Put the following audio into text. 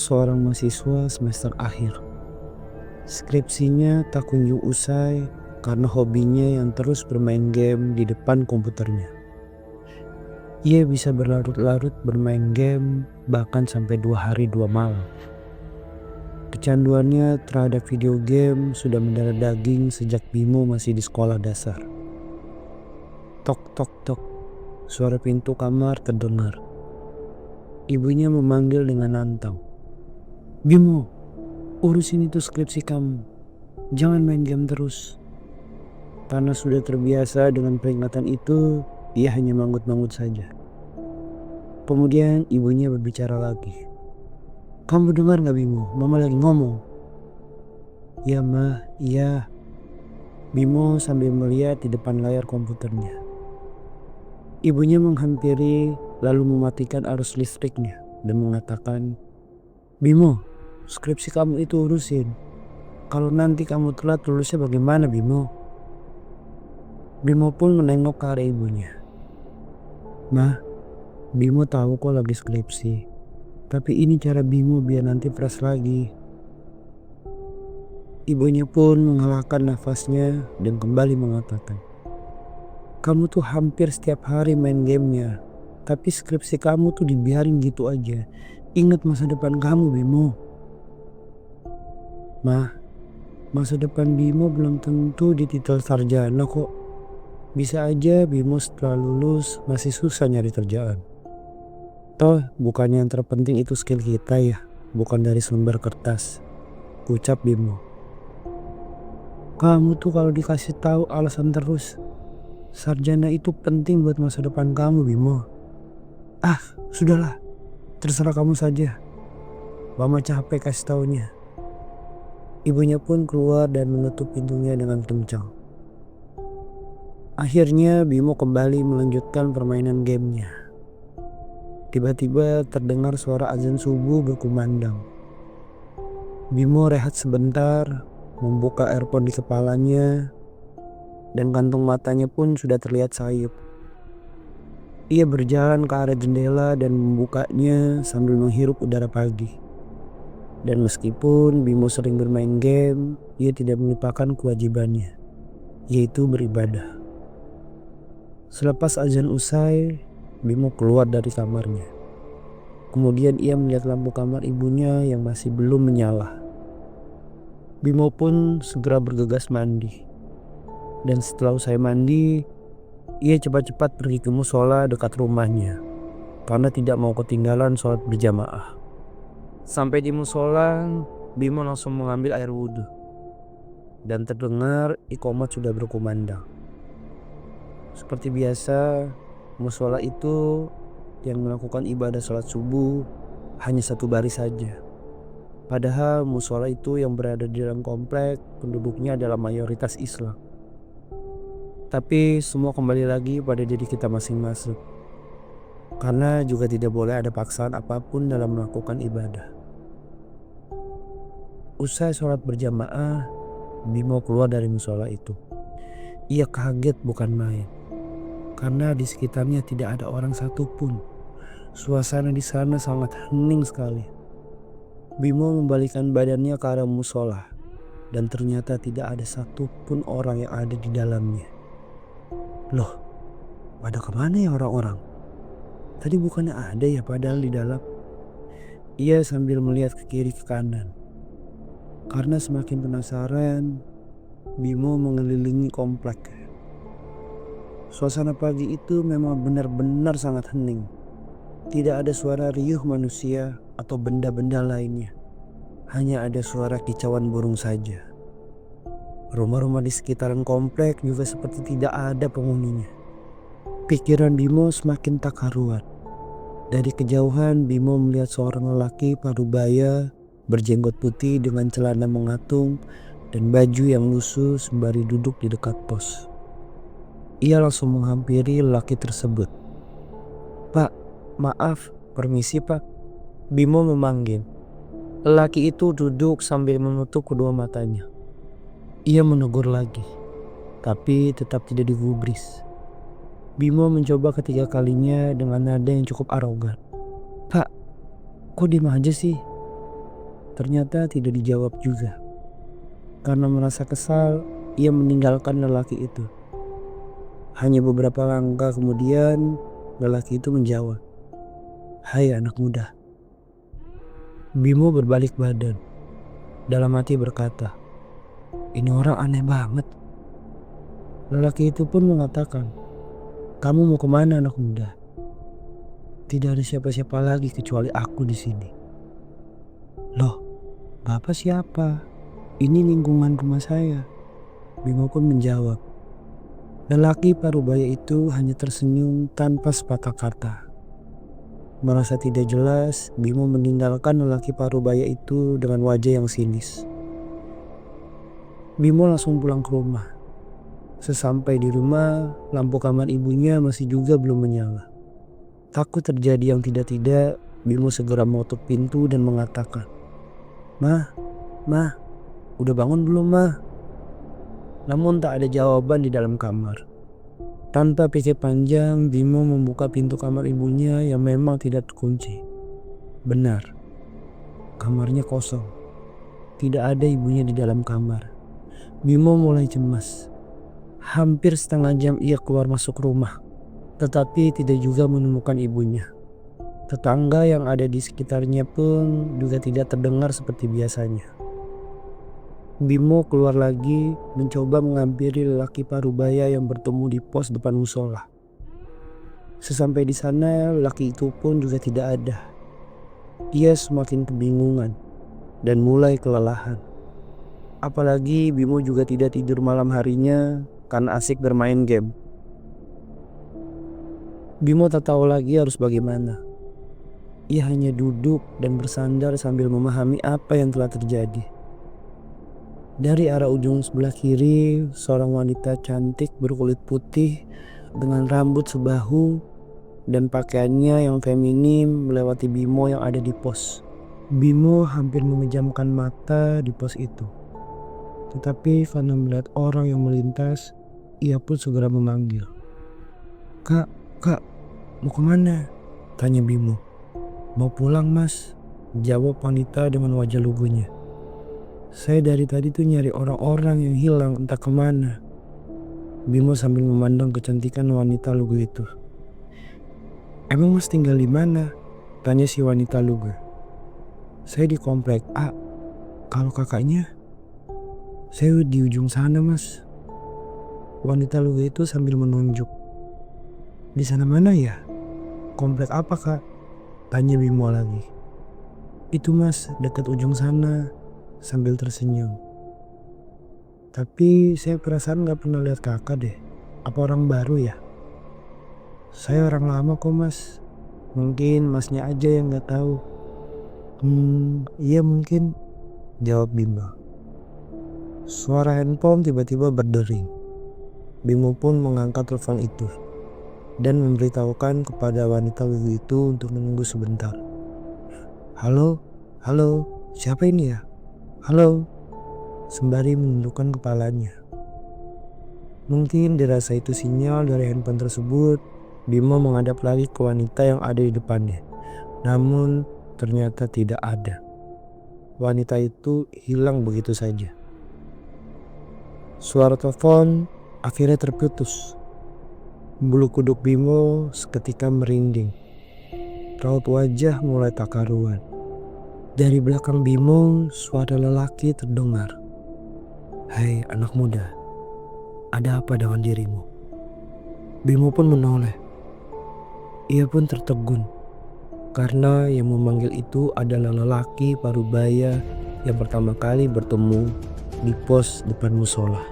seorang mahasiswa semester akhir. Skripsinya tak kunjung usai karena hobinya yang terus bermain game di depan komputernya. Ia bisa berlarut-larut bermain game bahkan sampai 2 hari 2 malam. Kecanduannya terhadap video game sudah mendarah daging sejak Bimo masih di sekolah dasar. Tok tok tok, suara pintu kamar terdengar. Ibunya memanggil dengan lantang. "Bimo, urusin itu skripsi kamu. Jangan main game terus." Karena sudah terbiasa dengan peringatan itu, ia hanya manggut-manggut saja. Kemudian ibunya berbicara lagi. "Kamu dengar gak Bimo? Mama lagi ngomong." "Ya mah, iya." Bimo sambil melihat di depan layar komputernya. Ibunya menghampiri lalu mematikan arus listriknya dan mengatakan, "Bimo, skripsi kamu itu urusin. Kalau nanti kamu telat lulusnya bagaimana Bimo?" Bimo pun menengok ke arah ibunya. "Mah, Bimo tahu kok lagi skripsi. Tapi ini cara Bimo biar nanti fresh lagi." Ibunya pun mengalahkan nafasnya dan kembali mengatakan, "Kamu tuh hampir setiap hari main gamenya. Tapi skripsi kamu tuh dibiarin gitu aja. Ingat masa depan kamu Bimo." "Mah, masa depan Bimo belum tentu di titel sarjana kok. Bisa aja Bimo setelah lulus masih susah nyari kerjaan. Toh bukannya yang terpenting itu skill kita ya, bukan dari selembar kertas," ucap Bimo. "Kamu tuh kalau dikasih tahu alasan terus. Sarjana itu penting buat masa depan kamu Bimo." "Ah, sudahlah. Terserah kamu saja. Mama capek kasih taunya." Ibunya pun keluar dan menutup pintunya dengan kencang. Akhirnya Bimo kembali melanjutkan permainan gamenya. Tiba-tiba terdengar suara azan subuh berkumandang. Bimo rehat sebentar, membuka earphone di kepalanya, dan kantung matanya pun sudah terlihat sayup. Ia berjalan ke arah jendela dan membukanya sambil menghirup udara pagi. Dan meskipun Bimo sering bermain game, ia tidak melupakan kewajibannya, yaitu beribadah. Selepas azan usai, Bimo keluar dari kamarnya. Kemudian ia melihat lampu kamar ibunya yang masih belum menyala. Bimo pun segera bergegas mandi. Dan setelah usai mandi, ia cepat-cepat pergi ke musola dekat rumahnya karena tidak mau ketinggalan sholat berjamaah. Sampai di musola, Bimo langsung mengambil air wudhu. Dan terdengar iqomat sudah berkumandang. Seperti biasa, musola itu yang melakukan ibadah sholat subuh hanya satu baris saja. Padahal musola itu yang berada di dalam komplek, penduduknya adalah mayoritas Islam. Tapi semua kembali lagi pada diri kita masing-masing. Karena juga tidak boleh ada paksaan apapun dalam melakukan ibadah. Usai sholat berjamaah, Bimo keluar dari musola itu. Ia kaget bukan main. Karena di sekitarnya tidak ada orang satupun. Suasana di sana sangat hening sekali. Bimo membalikkan badannya ke arah musola. Dan ternyata tidak ada satupun orang yang ada di dalamnya. Loh, pada kemana ya orang-orang? Tadi bukannya ada ya padahal di dalam. Ia sambil melihat ke kiri ke kanan. Karena semakin penasaran, Bimo mengelilingi komplek. Suasana pagi itu memang benar-benar sangat hening. Tidak ada suara riuh manusia atau benda-benda lainnya. Hanya ada suara kicauan burung saja. Rumah-rumah di sekitaran komplek juga seperti tidak ada penghuninya. Pikiran Bimo semakin tak karuan. Dari kejauhan Bimo melihat seorang lelaki parubaya berjenggot putih dengan celana mengatung dan baju yang lusuh sembari duduk di dekat pos. Ia langsung menghampiri lelaki tersebut. "Pak, maaf, permisi Pak." Bimo memanggil. Lelaki itu duduk sambil menutup kedua matanya. Ia menegur lagi, tapi tetap tidak digubris. Bimo mencoba ketiga kalinya dengan nada yang cukup arogan. "Pak, kok diem aja sih? ternyata tidak dijawab juga. Karena merasa kesal, ia meninggalkan lelaki itu. Hanya beberapa langkah kemudian, lelaki itu menjawab, "Hai anak muda." Bimo berbalik badan. Dalam hati berkata, "Ini orang aneh banget." Lelaki itu pun mengatakan, "Kamu mau kemana anak muda? Tidak ada siapa-siapa lagi kecuali aku di sini." "Loh, Bapak siapa? Ini lingkungan rumah saya." Bimo pun menjawab. Lelaki parubaya itu hanya tersenyum tanpa sepatah kata. Merasa tidak jelas, Bimo meninggalkan lelaki parubaya itu dengan wajah yang sinis. Bimo langsung pulang ke rumah. Sesampai di rumah, lampu kamar ibunya masih juga belum menyala. Takut terjadi yang tidak-tidak, Bimo segera mengetuk pintu dan mengatakan, "Mah, udah bangun belum mah?" Namun tak ada jawaban di dalam kamar. Tanpa pikir panjang, Bimo membuka pintu kamar ibunya yang memang tidak terkunci. Benar, kamarnya kosong. Tidak ada ibunya di dalam kamar. Bimo mulai cemas. Hampir setengah jam ia keluar masuk rumah, tetapi tidak juga menemukan ibunya. Tetangga yang ada di sekitarnya pun juga tidak terdengar seperti biasanya. Bimo keluar lagi mencoba menghampiri lelaki parubaya yang bertemu di pos depan musola. Sesampai di sana, lelaki itu pun juga tidak ada. Ia semakin kebingungan dan mulai kelelahan. Apalagi Bimo juga tidak tidur malam harinya karena asik bermain game. Bimo tak tahu lagi harus bagaimana. Ia hanya duduk dan bersandar sambil memahami apa yang telah terjadi. Dari arah ujung sebelah kiri, seorang wanita cantik berkulit putih dengan rambut sebahu dan pakaiannya yang feminim melewati Bimo yang ada di pos. Bimo hampir memejamkan mata di pos itu. Tetapi karena melihat orang yang melintas, ia pun segera memanggil. Kak, mau kemana?" tanya Bimo. "Mau pulang mas," jawab wanita dengan wajah lugunya. "Saya dari tadi tuh nyari orang-orang yang hilang entah kemana." Bimo sambil memandang kecantikan wanita lugu itu. "Emang mas tinggal di mana?" tanya si wanita lugu. "Saya di komplek A. Kalau kakaknya?" "Saya di ujung sana mas." Wanita lugu itu sambil menunjuk. "Di sana mana ya? Komplek apa kak?" tanya Bimo lagi. "Itu mas, dekat ujung sana," sambil tersenyum. "Tapi saya perasaan gak pernah lihat kakak deh. Apa orang baru ya?" "Saya orang lama kok mas. Mungkin masnya aja yang gak tahu." Iya mungkin," jawab Bimo. Suara handphone tiba-tiba berdering. Bimo pun mengangkat telepon itu dan memberitahukan kepada wanita lugu itu untuk menunggu sebentar. Halo, siapa ini ya? Halo," sembari menundukkan kepalanya. Mungkin dirasa itu sinyal dari handphone tersebut, Bimo menghadap lagi ke wanita yang ada di depannya. Namun ternyata tidak ada. Wanita itu hilang begitu saja. Suara telepon akhirnya terputus. Bulu kuduk Bimo seketika merinding. Raut wajah mulai tak karuan. Dari belakang Bimo, suara lelaki terdengar. "Hai anak muda, ada apa dengan dirimu?" Bimo pun menoleh. Ia pun tertegun karena yang memanggil itu adalah lelaki parubaya yang pertama kali bertemu di pos depan musola.